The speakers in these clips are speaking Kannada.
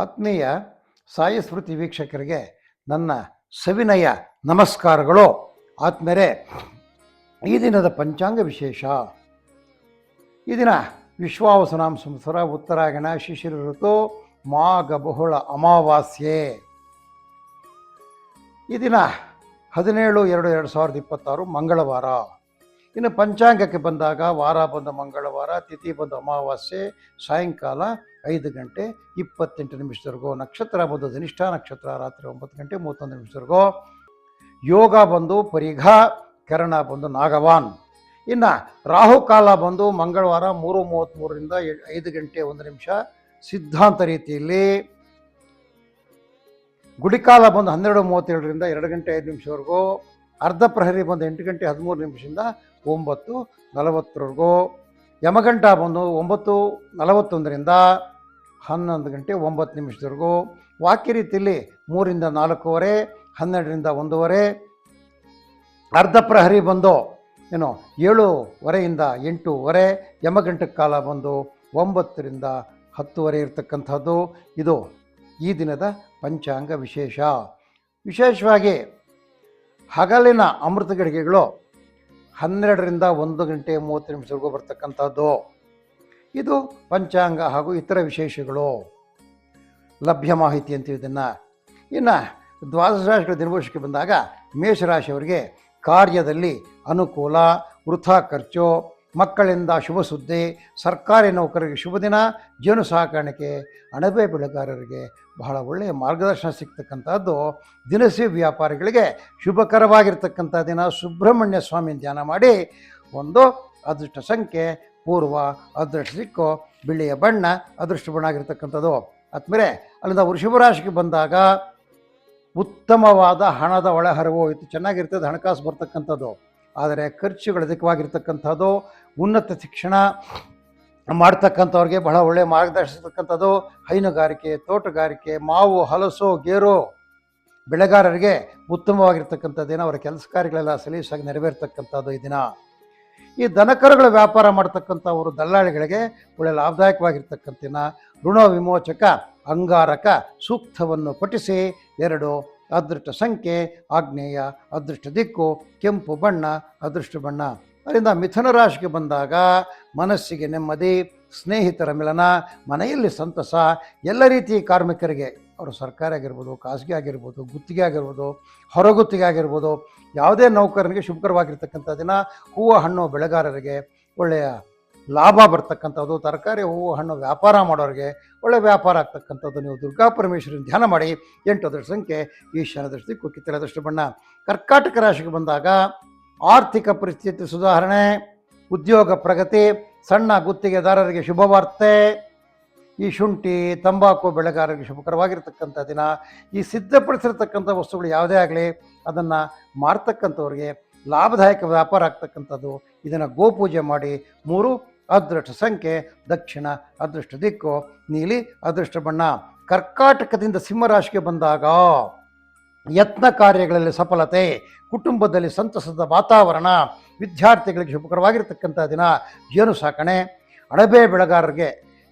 ಆತ್ಮೀಯ ಸಾಯಿ ಸ್ಮೃತಿ ವೀಕ್ಷಕರಿಗೆ ನನ್ನ ಸವಿನಯ ನಮಸ್ಕಾರಗಳು. ಆತ್ಮೀಯರೇ, ಈ ದಿನದ ಪಂಚಾಂಗ ವಿಶೇಷ. ಈ ದಿನ ವಿಶ್ವಾವಸುನಾಮ ಸಂವತ್ಸರ, ಉತ್ತರಾಯಣ, ಶಿಶಿರ ಋತು, ಮಾಘ ಬಹುಳ ಅಮಾವಾಸ್ಯೆ. ಈ ದಿನ 17/2/2026 ಮಂಗಳವಾರ. ಇನ್ನು ಪಂಚಾಂಗಕ್ಕೆ ಬಂದಾಗ ವಾರ ಬಂದ ಮಂಗಳವಾರ, ತಿಥಿ ಬಂದು ಅಮಾವಾಸ್ಯೆ, ಸಾಯಂಕಾಲ 5:28 ನಕ್ಷತ್ರ ಬಂದು ಧನಿಷ್ಠ ನಕ್ಷತ್ರ, ರಾತ್ರಿ 9:31 ಯೋಗ ಬಂದು ಪರಿಘ, ಕರಣ ಬಂದು ನಾಗವಾನ್. ಇನ್ನು ರಾಹುಕಾಲ ಬಂದು ಮಂಗಳವಾರ 3:33 5:01 ಸಿದ್ಧಾಂತ ರೀತಿಯಲ್ಲಿ. ಗುಡಿಕಾಲ ಬಂದು 12:37 2:05 ಅರ್ಧ ಪ್ರಹರಿ ಬಂದು 8:13 9:40 ಯಮಗಂಟ ಬಂದು 9:41 11:09 ವಾಕ್ಯ ರೀತಿಯಲ್ಲಿ 3 4:15 12 ಅರ್ಧ ಪ್ರಹರಿ ಬಂದು 7:15 8:00 ಯಮಗಂಟಕ್ಕೆ ಕಾಲ ಬಂದು 9 10 ಇರತಕ್ಕಂಥದ್ದು. ಇದು ಈ ದಿನದ ಪಂಚಾಂಗ ವಿಶೇಷ. ವಿಶೇಷವಾಗಿ ಹಗಲಿನ ಅಮೃತ ಗಳಿಗೆಗಳು 12:01 ಬರ್ತಕ್ಕಂಥದ್ದು. ಇದು ಪಂಚಾಂಗ ಹಾಗೂ ಇತರ ವಿಶೇಷಗಳು, ಲಭ್ಯ ಮಾಹಿತಿ ಅಂತೀವಿ ಇದನ್ನು. ಇನ್ನು ದ್ವಾದಶ ರಾಶಿಗಳ ದಿನಭವಿಷ್ಯಕ್ಕೆ ಬಂದಾಗ ಮೇಷರಾಶಿಯವರಿಗೆ ಕಾರ್ಯದಲ್ಲಿ ಅನುಕೂಲ, ವೃಥಾ ಖರ್ಚು, ಮಕ್ಕಳಿಂದ ಶುಭ ಸುದ್ದಿ, ಸರ್ಕಾರಿ ನೌಕರರಿಗೆ ಶುಭ ದಿನ, ಜೇನು ಸಾಕಾಣಿಕೆ, ಅಣಬೆ ಬೆಳೆಗಾರರಿಗೆ ಬಹಳ ಒಳ್ಳೆಯ ಮಾರ್ಗದರ್ಶನ ಸಿಗ್ತಕ್ಕಂಥದ್ದು. ದಿನಸಿ ವ್ಯಾಪಾರಿಗಳಿಗೆ ಶುಭಕರವಾಗಿರ್ತಕ್ಕಂಥ ದಿನ. ಸುಬ್ರಹ್ಮಣ್ಯ ಸ್ವಾಮಿ ಧ್ಯಾನ ಮಾಡಿ. ಒಂದು ಅದೃಷ್ಟ ಸಂಖ್ಯೆ ಪೂರ್ವ, ಅದೃಷ್ಟ ದಿಕ್ಕು ಬಿಳಿಯ ಬಣ್ಣ, ಅದೃಷ್ಟ ಬಣ್ಣ ಆಗಿರ್ತಕ್ಕಂಥದ್ದು. ಆದ್ಮೇಲೆ ಅಲ್ಲಿಂದ ವೃಷಭ ರಾಶಿಗೆ ಬಂದಾಗ ಉತ್ತಮವಾದ ಹಣದ ಒಳಹರಿವು ಇದು ಚೆನ್ನಾಗಿರ್ತದೆ, ಹಣಕಾಸು ಬರ್ತಕ್ಕಂಥದ್ದು. ಆದರೆ ಖರ್ಚುಗಳು ಅಧಿಕವಾಗಿರ್ತಕ್ಕಂಥದ್ದು. ಉನ್ನತ ಶಿಕ್ಷಣ ಮಾಡ್ತಕ್ಕಂಥವ್ರಿಗೆ ಬಹಳ ಒಳ್ಳೆಯ ಮಾರ್ಗದರ್ಶಿಸ್ತಕ್ಕಂಥದ್ದು. ಹೈನುಗಾರಿಕೆ, ತೋಟಗಾರಿಕೆ, ಮಾವು, ಹಲಸು, ಗೇರು ಬೆಳೆಗಾರರಿಗೆ ಉತ್ತಮವಾಗಿರ್ತಕ್ಕಂಥ ದಿನ. ಅವರ ಕೆಲಸ ಕಾರ್ಯಗಳೆಲ್ಲ ಸಲೀಸಾಗಿ ನೆರವೇರ್ತಕ್ಕಂಥದ್ದು ಈ ದಿನ. ಈ ದನಕರುಗಳ ವ್ಯಾಪಾರ ಮಾಡ್ತಕ್ಕಂಥವರು ದಲ್ಲಾಳಿಗಳಿಗೆ ಒಳ್ಳೆಯ ಲಾಭದಾಯಕವಾಗಿರ್ತಕ್ಕಂಥ ದಿನ. ಋಣ ವಿಮೋಚಕ ಅಂಗಾರಕ ಸೂಕ್ತವನ್ನು ಪಠಿಸಿ. 2 ಅದೃಷ್ಟ ಸಂಖ್ಯೆ ಆಗ್ನೇಯ, ಅದೃಷ್ಟ ದಿಕ್ಕು ಕೆಂಪು ಬಣ್ಣ, ಅದೃಷ್ಟ ಬಣ್ಣ. ಅದರಿಂದ ಮಿಥುನ ರಾಶಿಗೆ ಬಂದಾಗ ಮನಸ್ಸಿಗೆ ನೆಮ್ಮದಿ, ಸ್ನೇಹಿತರ ಮಿಲನ, ಮನೆಯಲ್ಲಿ ಸಂತಸ. ಎಲ್ಲ ರೀತಿಯ ಕಾರ್ಮಿಕರಿಗೆ, ಅವರು ಸರ್ಕಾರಿ ಆಗಿರ್ಬೋದು, ಖಾಸಗಿ ಆಗಿರ್ಬೋದು, ಗುತ್ತಿಗೆ ಆಗಿರ್ಬೋದು, ಹೊರಗುತ್ತಿಗೆ ಆಗಿರ್ಬೋದು, ಯಾವುದೇ ನೌಕರನಿಗೆ ಶುಭಕರವಾಗಿರ್ತಕ್ಕಂಥ ದಿನ. ಹೂವು ಹಣ್ಣು ಬೆಳೆಗಾರರಿಗೆ ಒಳ್ಳೆಯ ಲಾಭ ಬರ್ತಕ್ಕಂಥದ್ದು. ತರಕಾರಿ, ಹೂವು ಹಣ್ಣು ವ್ಯಾಪಾರ ಮಾಡೋರಿಗೆ ಒಳ್ಳೆಯ ವ್ಯಾಪಾರ ಆಗ್ತಕ್ಕಂಥದ್ದು. ನೀವು ದುರ್ಗಾ ಪರಮೇಶ್ವರನ ಧ್ಯಾನ ಮಾಡಿ. 8 ಅದೃಷ್ಟ ಸಂಖ್ಯೆ ಈಶಾನ್ಯ ದೃಷ್ಟಿ, ಕಿತ್ತಳೆ ಅದೃಷ್ಟ ಬಣ್ಣ. ಕರ್ಕಾಟಕ ರಾಶಿಗೆ ಬಂದಾಗ ಆರ್ಥಿಕ ಪರಿಸ್ಥಿತಿ ಸುಧಾರಣೆ, ಉದ್ಯೋಗ ಪ್ರಗತಿ, ಸಣ್ಣ ಗುತ್ತಿಗೆದಾರರಿಗೆ ಶುಭವಾರ್ತೆ. ಈ ಶುಂಠಿ, ತಂಬಾಕು ಬೆಳೆಗಾರರಿಗೆ ಶುಭಕರವಾಗಿರ್ತಕ್ಕಂಥ ದಿನ. ಈ ಸಿದ್ಧಪಡಿಸಿರ್ತಕ್ಕಂಥ ವಸ್ತುಗಳು ಯಾವುದೇ ಆಗಲಿ ಅದನ್ನು ಮಾರ್ತಕ್ಕಂಥವ್ರಿಗೆ ಲಾಭದಾಯಕ ವ್ಯಾಪಾರ ಆಗ್ತಕ್ಕಂಥದ್ದು. ಇದನ್ನು ಗೋಪೂಜೆ ಮಾಡಿ. 3 ಅದೃಷ್ಟ ಸಂಖ್ಯೆ ದಕ್ಷಿಣ, ಅದೃಷ್ಟ ದಿಕ್ಕು ನೀಲಿ, ಅದೃಷ್ಟ ಬಣ್ಣ. ಕರ್ಕಾಟಕದಿಂದ ಸಿಂಹರಾಶಿಗೆ ಬಂದಾಗ ಯತ್ನ ಕಾರ್ಯಗಳಲ್ಲಿ ಸಫಲತೆ, ಕುಟುಂಬದಲ್ಲಿ ಸಂತಸದ ವಾತಾವರಣ, ವಿದ್ಯಾರ್ಥಿಗಳಿಗೆ ಶುಭಕರವಾಗಿರ್ತಕ್ಕಂಥ ದಿನ. ಜೇನು ಸಾಕಣೆ, ಅಣಬೆ ಬೆಳೆಗಾರರಿಗೆ,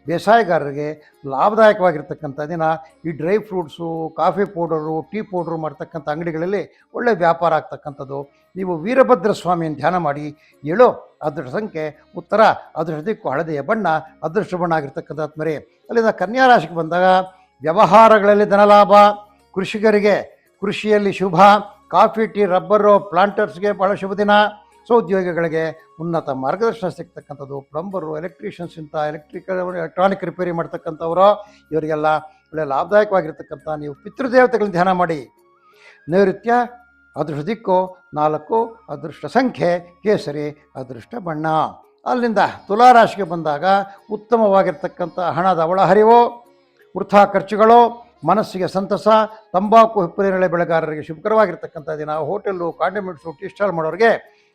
ಬೇಸಾಯಗಾರರಿಗೆ ಲಾಭದಾಯಕವಾಗಿರ್ತಕ್ಕಂಥ ದಿನ. ಈ dry fruits, coffee powder, tea powder ಮಾಡ್ತಕ್ಕಂಥ ಅಂಗಡಿಗಳಲ್ಲಿ ಒಳ್ಳೆಯ ವ್ಯಾಪಾರ ಆಗ್ತಕ್ಕಂಥದ್ದು. ನೀವು ವೀರಭದ್ರ ಸ್ವಾಮಿಯನ್ನು ಧ್ಯಾನ ಮಾಡಿ. 7 ಅದೃಷ್ಟ ಸಂಖ್ಯೆ ಉತ್ತರ, ಅದೃಷ್ಟ ದಿಕ್ಕು ಹಳದಿಯ ಬಣ್ಣ, ಅದೃಷ್ಟ ಬಣ್ಣ ಆಗಿರ್ತಕ್ಕಂಥ ಆತ್ಮರೇ. ಅಲ್ಲಿಂದ ಕನ್ಯಾ ರಾಶಿಗೆ ಬಂದಾಗ ವ್ಯವಹಾರಗಳಲ್ಲಿ ಧನಲಾಭ, ಕೃಷಿಕರಿಗೆ ಕೃಷಿಯಲ್ಲಿ ಶುಭ, ಕಾಫಿ, ಟೀ, ರಬ್ಬರು, ಪ್ಲಾಂಟರ್ಸ್ಗೆ ಬಹಳ ಶುಭ ದಿನ. ಉದ್ಯೋಗಿಗಳಿಗೆ ಉನ್ನತ ಮಾರ್ಗದರ್ಶನ ಸಿಗ್ತಕ್ಕಂಥದ್ದು. ಪ್ಲಂಬರು, ಎಲೆಕ್ಟ್ರಿಷಿಯನ್ಸ್, ಇಂಥ ಎಲೆಕ್ಟ್ರಾನಿಕ್ ರಿಪೇರಿ ಮಾಡ್ತಕ್ಕಂಥವರು ಇವರಿಗೆಲ್ಲ ಒಳ್ಳೆಯ ಲಾಭದಾಯಕವಾಗಿರ್ತಕ್ಕಂಥ. ನೀವು ಪಿತೃದೇವತೆಗಳನ್ನ ಧ್ಯಾನ ಮಾಡಿ. ನೈಋತ್ಯ ಅದೃಷ್ಟ ದಿಕ್ಕು 4 ಅದೃಷ್ಟ ಸಂಖ್ಯೆ ಕೇಸರಿ, ಅದೃಷ್ಟ ಬಣ್ಣ. ಅಲ್ಲಿಂದ ತುಲಾರಾಶಿಗೆ ಬಂದಾಗ ಉತ್ತಮವಾಗಿರ್ತಕ್ಕಂಥ ಹಣದ ಒಳಹರಿವು, ವೃಥಾ ಖರ್ಚುಗಳು, ಮನಸ್ಸಿಗೆ ಸಂತಸ. ತಂಬಾಕು, ಹಿಪ್ಪನೇರಳೆ ಬೆಳೆಗಾರರಿಗೆ ಶುಭಕರವಾಗಿರ್ತಕ್ಕಂಥ ದಿನ. ಹೋಟೆಲ್ಲು, ಕಾಂಡಿಮೆಂಟ್ಸು, ಟೀ ಸ್ಟಾಲ್ ಮಾಡೋರಿಗೆ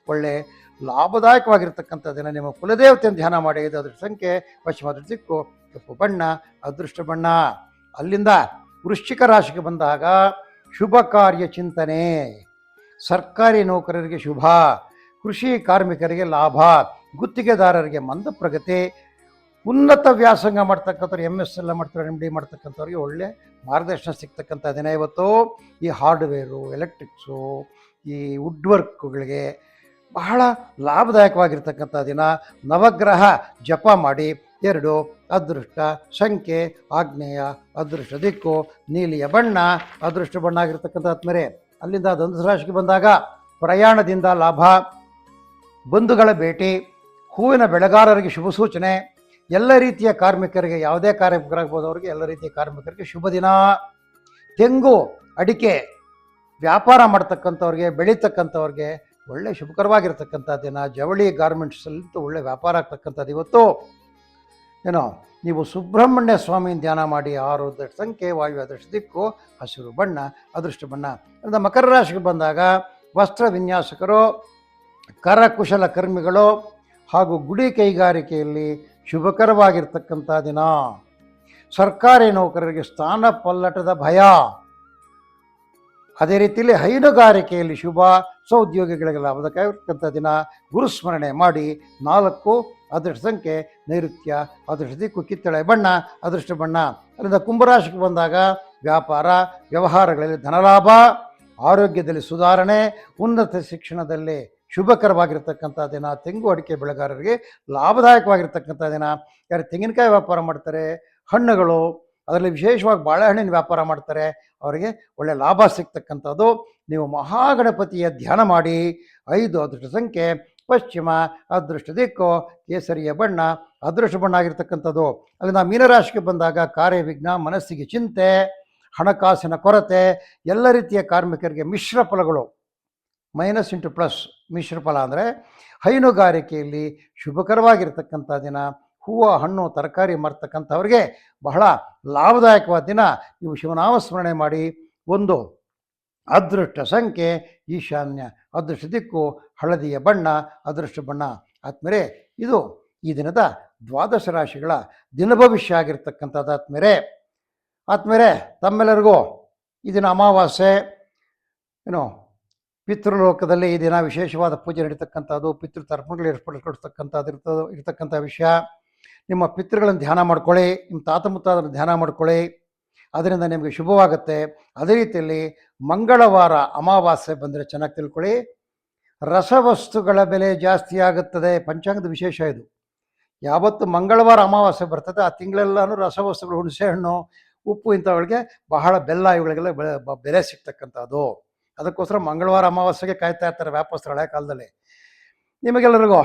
ಒಳ್ಳೆ ಲಾಭದಾಯಕವಾಗಿರ್ತಕ್ಕಂಥ ದಿನ. ನಿಮ್ಮ ಕುಲದೇವತೆಯನ್ನು ಧ್ಯಾನ ಮಾಡಿ. 5 ಅದೃಷ್ಟ ಸಂಖ್ಯೆ ಪಶ್ಚಿಮ ಅದೃಷ್ಟ ದಿಕ್ಕು ಕಪ್ಪು ಬಣ್ಣ, ಅದೃಷ್ಟ ಬಣ್ಣ. ಅಲ್ಲಿಂದ ವೃಶ್ಚಿಕ ರಾಶಿಗೆ ಬಂದಾಗ ಶುಭ ಕಾರ್ಯ ಚಿಂತನೆ, ಸರ್ಕಾರಿ ನೌಕರರಿಗೆ ಶುಭ, ಕೃಷಿ ಕಾರ್ಮಿಕರಿಗೆ ಲಾಭ, ಗುತ್ತಿಗೆದಾರರಿಗೆ ಮಂದ ಪ್ರಗತಿ, ಉನ್ನತ ವ್ಯಾಸಂಗ ಮಾಡ್ತಕ್ಕಂಥವ್ರು MS ಎಲ್ಲ ಮಾಡ್ತಾರೆ, MD ಮಾಡ್ತಕ್ಕಂಥವ್ರಿಗೆ ಒಳ್ಳೆ ಮಾರ್ಗದರ್ಶನ ಸಿಗ್ತಕ್ಕಂಥ ದಿನ ಇವತ್ತು. ಈ ಹಾರ್ಡ್ವೇರು, ಎಲೆಕ್ಟ್ರಿಕ್ಸು, ಈ ವುಡ್ ವರ್ಕ್ಗಳಿಗೆ ಬಹಳ ಲಾಭದಾಯಕವಾಗಿರ್ತಕ್ಕಂಥ ದಿನ. ನವಗ್ರಹ ಜಪ ಮಾಡಿ. 2 ಅದೃಷ್ಟ ಸಂಖ್ಯೆ ಆಗ್ನೇಯ, ಅದೃಷ್ಟ ದಿಕ್ಕು ನೀಲಿಯ ಬಣ್ಣ, ಅದೃಷ್ಟ ಬಣ್ಣ ಆಗಿರ್ತಕ್ಕಂಥ ಆತ್ಮರೆ. ಅಲ್ಲಿಂದ ಧನುಸು ರಾಶಿಗೆ ಬಂದಾಗ ಪ್ರಯಾಣದಿಂದ ಲಾಭ, ಬಂಧುಗಳ ಭೇಟಿ, ಹೂವಿನ ಬೆಳೆಗಾರರಿಗೆ ಶುಭ ಸೂಚನೆ, ಎಲ್ಲ ರೀತಿಯ ಕಾರ್ಮಿಕರಿಗೆ, ಯಾವುದೇ ಕಾರ್ಮಿಕರಾಗ್ಬೋದು ಅವರಿಗೆ, ಎಲ್ಲ ರೀತಿಯ ಕಾರ್ಮಿಕರಿಗೆ ಶುಭ ದಿನ. ತೆಂಗು ಅಡಿಕೆ ವ್ಯಾಪಾರ ಮಾಡ್ತಕ್ಕಂಥವ್ರಿಗೆ, ಬೆಳೀತಕ್ಕಂಥವ್ರಿಗೆ ಒಳ್ಳೆ ಶುಭಕರವಾಗಿರ್ತಕ್ಕಂಥ ದಿನ. ಜವಳಿ ಗಾರ್ಮೆಂಟ್ಸಲ್ಲಿಂತೂ ಒಳ್ಳೆ ವ್ಯಾಪಾರ ಆಗ್ತಕ್ಕಂಥದ್ದು ಇವತ್ತು. ನೀವು ಸುಬ್ರಹ್ಮಣ್ಯ ಸ್ವಾಮಿನ ಧ್ಯಾನ ಮಾಡಿ. 6 ಅದೃಷ್ಟ ಸಂಖ್ಯೆ ವಾಯು, ಅದೃಷ್ಟ ದಿಕ್ಕು ಹಸಿರು ಬಣ್ಣ, ಅದೃಷ್ಟ ಬಣ್ಣ. ಅದರಿಂದ ಮಕರ ರಾಶಿಗೆ ಬಂದಾಗ ವಸ್ತ್ರ ವಿನ್ಯಾಸಕರು, ಕರಕುಶಲ ಕರ್ಮಿಗಳು ಹಾಗೂ ಗುಡಿ ಕೈಗಾರಿಕೆಯಲ್ಲಿ ಶುಭಕರವಾಗಿರ್ತಕ್ಕಂಥ ದಿನ. ಸರ್ಕಾರಿ ನೌಕರರಿಗೆ ಸ್ಥಾನ ಪಲ್ಲಟದ ಭಯ. ಅದೇ ರೀತಿಯಲ್ಲಿ ಹೈನುಗಾರಿಕೆಯಲ್ಲಿ ಶುಭ, ಸಹೋದ್ಯೋಗಿಗಳಿಗೆ ಲಾಭದಾಯಕವಾಗಿರ್ತಕ್ಕಂಥ ದಿನ. ಗುರುಸ್ಮರಣೆ ಮಾಡಿ. 4 ಅದೃಷ್ಟ ಸಂಖ್ಯೆ ನೈಋತ್ಯ, ಅದೃಷ್ಟ ದಿಕ್ಕು ಕಿತ್ತಳೆ ಬಣ್ಣ, ಅದೃಷ್ಟ ಬಣ್ಣ. ಅಲ್ಲಿಂದ ಕುಂಭರಾಶಿಗೆ ಬಂದಾಗ ವ್ಯಾಪಾರ ವ್ಯವಹಾರಗಳಲ್ಲಿ ಧನಲಾಭ, ಆರೋಗ್ಯದಲ್ಲಿ ಸುಧಾರಣೆ, ಉನ್ನತ ಶಿಕ್ಷಣದಲ್ಲಿ ಶುಭಕರವಾಗಿರ್ತಕ್ಕಂಥ ದಿನ. ತೆಂಗು ಅಡಿಕೆ ಬೆಳೆಗಾರರಿಗೆ ಲಾಭದಾಯಕವಾಗಿರ್ತಕ್ಕಂಥ ದಿನ. ಯಾರು ತೆಂಗಿನಕಾಯಿ ವ್ಯಾಪಾರ ಮಾಡ್ತಾರೆ, ಹಣ್ಣುಗಳು, ಅದರಲ್ಲಿ ವಿಶೇಷವಾಗಿ ಬಾಳೆಹಣ್ಣಿನ ವ್ಯಾಪಾರ ಮಾಡ್ತಾರೆ, ಅವರಿಗೆ ಒಳ್ಳೆ ಲಾಭ ಸಿಗ್ತಕ್ಕಂಥದ್ದು. ನೀವು ಮಹಾಗಣಪತಿಯ ಧ್ಯಾನ ಮಾಡಿ. 5 ಅದೃಷ್ಟ ಸಂಖ್ಯೆ ಪಶ್ಚಿಮ, ಅದೃಷ್ಟ ದಿಕ್ಕು ಕೇಸರಿಯ ಬಣ್ಣ, ಅದೃಷ್ಟ ಬಣ್ಣ ಆಗಿರ್ತಕ್ಕಂಥದ್ದು. ಅಲ್ಲಿಂದ ಮೀನರಾಶಿಗೆ ಬಂದಾಗ ಕಾರ್ಯವಿಘ್ನ, ಮನಸ್ಸಿಗೆ ಚಿಂತೆ, ಹಣಕಾಸಿನ ಕೊರತೆ, ಎಲ್ಲ ರೀತಿಯ ಕಾರ್ಮಿಕರಿಗೆ ಮಿಶ್ರ ಫಲಗಳು, -+, ಮಿಶ್ರ ಫಲ ಅಂದರೆ ಹೈನುಗಾರಿಕೆಯಲ್ಲಿ ಶುಭಕರವಾಗಿರ್ತಕ್ಕಂಥ ದಿನ. ಹೂವು ಹಣ್ಣು ತರಕಾರಿ ಮಾರ್ತಕ್ಕಂಥವ್ರಿಗೆ ಬಹಳ ಲಾಭದಾಯಕವಾದ ದಿನ. ನೀವು ಶಿವನಾಮ ಸ್ಮರಣೆ ಮಾಡಿ. 1 ಅದೃಷ್ಟ ಸಂಖ್ಯೆ ಈಶಾನ್ಯ, ಅದೃಷ್ಟ ದಿಕ್ಕು ಹಳದಿಯ ಬಣ್ಣ, ಅದೃಷ್ಟ ಬಣ್ಣ. ಆದ್ಮೇಲೆ ಇದು ಈ ದಿನದ 12 ರಾಶಿಗಳ ದಿನ ಭವಿಷ್ಯ ಆಗಿರ್ತಕ್ಕಂಥದ್ದು. ಆದ್ಮೇಲೆ ತಮ್ಮೆಲ್ಲರಿಗೂ ಈ ದಿನ ಅಮಾವಾಸ್ಯೆ, ಪಿತೃಲೋಕದಲ್ಲಿ ಈ ದಿನ ವಿಶೇಷವಾದ ಪೂಜೆ ನಡೀತಕ್ಕಂಥದ್ದು, ಪಿತೃತರ್ಪಣಗಳು ಇರ್ತಕ್ಕಂಥ ವಿಷಯ. ನಿಮ್ಮ ಪಿತೃಗಳನ್ನು ಧ್ಯಾನ ಮಾಡ್ಕೊಳ್ಳಿ, ನಿಮ್ಮ ತಾತ ಮುತ್ತಾದನ್ನು ಧ್ಯಾನ ಮಾಡ್ಕೊಳ್ಳಿ, ಅದರಿಂದ ನಿಮಗೆ ಶುಭವಾಗುತ್ತೆ. ಅದೇ ರೀತಿಯಲ್ಲಿ ಮಂಗಳವಾರ ಅಮಾವಾಸ್ಯೆ ಬಂದರೆ ಚೆನ್ನಾಗಿ ತಿಳ್ಕೊಳ್ಳಿ, ರಸವಸ್ತುಗಳ ಬೆಲೆ ಜಾಸ್ತಿ ಆಗುತ್ತದೆ. ಪಂಚಾಂಗದ ವಿಶೇಷ ಇದು. ಯಾವತ್ತು ಮಂಗಳವಾರ ಅಮಾವಾಸ್ಯೆ ಬರ್ತದೆ ಆ ತಿಂಗಳೆಲ್ಲನೂ ರಸವಸ್ತುಗಳು, ಹುಣಸೆಹಣ್ಣು, ಉಪ್ಪು ಇಂಥವುಗಳಿಗೆ ಬಹಳ, ಬೆಲ್ಲ ಇವುಗಳಿಗೆಲ್ಲ ಬೆಲೆ ಸಿಗ್ತಕ್ಕಂಥದ್ದು. ಅದಕ್ಕೋಸ್ಕರ ಮಂಗಳವಾರ ಅಮಾವಾಸ್ಯೆಗೆ ಕಾಯ್ತಾ ಇರ್ತಾರೆ ವ್ಯಾಪಾರಸ್ಥರು ಹಳೆ ಕಾಲದಲ್ಲಿ. ನಿಮಗೆಲ್ಲರಿಗೂ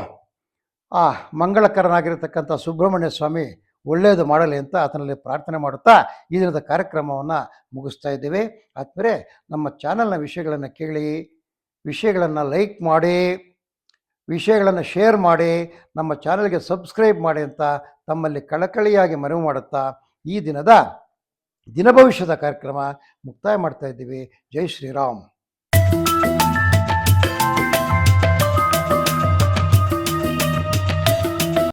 ಆ ಮಂಗಳಕರನಾಗಿರ್ತಕ್ಕಂಥ ಸುಬ್ರಹ್ಮಣ್ಯ ಸ್ವಾಮಿ ಒಳ್ಳೆಯದು ಮಾಡಲಿ ಅಂತ ಆತನಲ್ಲಿ ಪ್ರಾರ್ಥನೆ ಮಾಡುತ್ತಾ ಈ ದಿನದ ಕಾರ್ಯಕ್ರಮವನ್ನು ಮುಗಿಸ್ತಾ ಇದ್ದೇವೆ. ಆದ್ಮೇಲೆ ನಮ್ಮ ಚಾನಲ್ನ ವಿಷಯಗಳನ್ನು ಕೇಳಿ, ವಿಷಯಗಳನ್ನು ಲೈಕ್ ಮಾಡಿ, ವಿಷಯಗಳನ್ನು ಶೇರ್ ಮಾಡಿ, ನಮ್ಮ ಚಾನಲ್ಗೆ ಸಬ್ಸ್ಕ್ರೈಬ್ ಮಾಡಿ ಅಂತ ತಮ್ಮಲ್ಲಿ ಕಳಕಳಿಯಾಗಿ ಮನವಿ ಮಾಡುತ್ತಾ ಈ ದಿನದ ದಿನ ಭವಿಷ್ಯದ ಕಾರ್ಯಕ್ರಮ ಮುಕ್ತಾಯ ಮಾಡ್ತಾ ಇದ್ದೀವಿ. ಜೈ ಶ್ರೀರಾಮ್.